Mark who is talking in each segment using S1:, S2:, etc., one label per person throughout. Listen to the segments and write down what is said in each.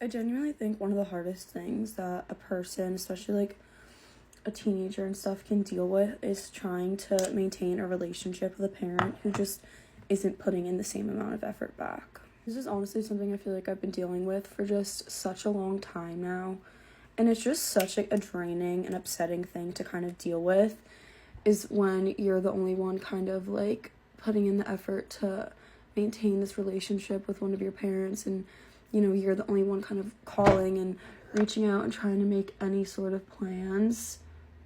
S1: I genuinely think one of the hardest things that a person, especially like a teenager and stuff, can deal with is trying to maintain a relationship with a parent who just isn't putting in the same amount of effort back. This is honestly something I feel like I've been dealing with for just such a long time now. And it's just such a draining and upsetting thing to kind of deal with, is when you're the only one kind of like putting in the effort to maintain this relationship with one of your parents, and you're the only one kind of calling and reaching out and trying to make any sort of plans.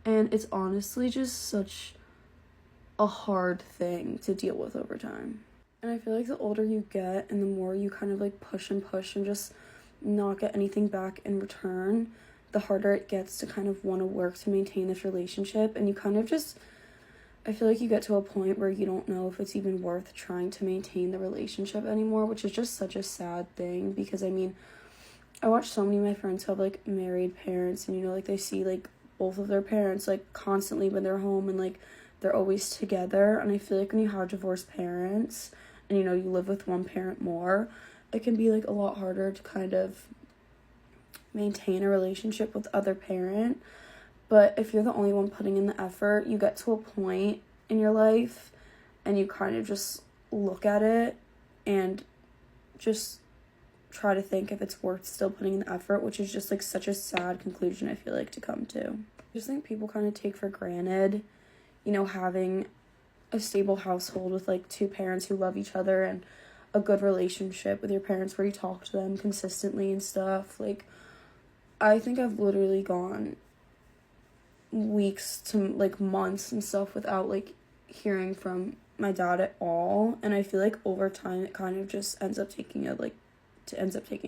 S1: And it's honestly just such a hard thing to deal with over time. And I feel like the older you get and the more you kind of like push and push and just not get anything back in return, the harder it gets to kind of want to work to maintain this relationship. And you kind of just, I feel like you get to a point where you don't know if it's even worth trying to maintain the relationship anymore, which is just such a sad thing. Because I mean, I watch so many of my friends who have like married parents, and like they see like both of their parents like constantly when they're home, and like they're always together. And I feel like when you have divorced parents and you live with one parent more, it can be like a lot harder to kind of maintain a relationship with the other parent. But if you're the only one putting in the effort, you get to a point in your life and you kind of just look at it and just try to think if it's worth still putting in the effort, which is just like such a sad conclusion, I feel like, to come to. I just think people kind of take for granted, having a stable household with like two parents who love each other and a good relationship with your parents where you talk to them consistently and stuff. Like, I think I've literally gone weeks to like months and stuff without like hearing from my dad at all, and I feel like over time it kind of just ends up taking a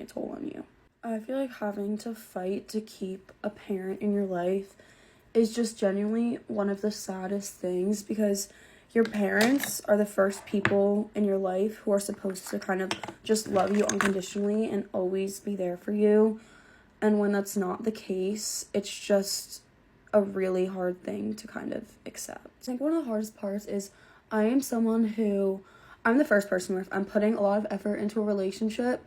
S1: toll on you. I feel like having to fight to keep a parent in your life is just genuinely one of the saddest things, because your parents are the first people in your life who are supposed to kind of just love you unconditionally and always be there for you. And when that's not the case, it's just a really hard thing to kind of accept. I think one of the hardest parts is I'm the first person where if I'm putting a lot of effort into a relationship,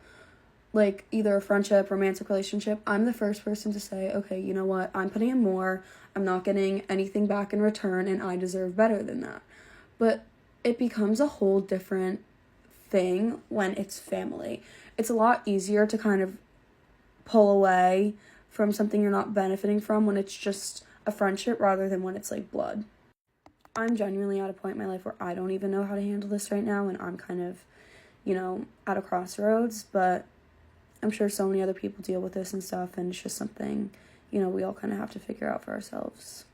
S1: like either a friendship, romantic relationship, I'm the first person to say, okay, you know what, I'm putting in more, I'm not getting anything back in return, and I deserve better than that. But it becomes a whole different thing when it's family. It's a lot easier to kind of pull away from something you're not benefiting from when it's just a friendship rather than when it's like blood. I'm genuinely at a point in my life where I don't even know how to handle this right now, and I'm kind of, at a crossroads, but I'm sure so many other people deal with this and stuff, and it's just something, we all kind of have to figure out for ourselves.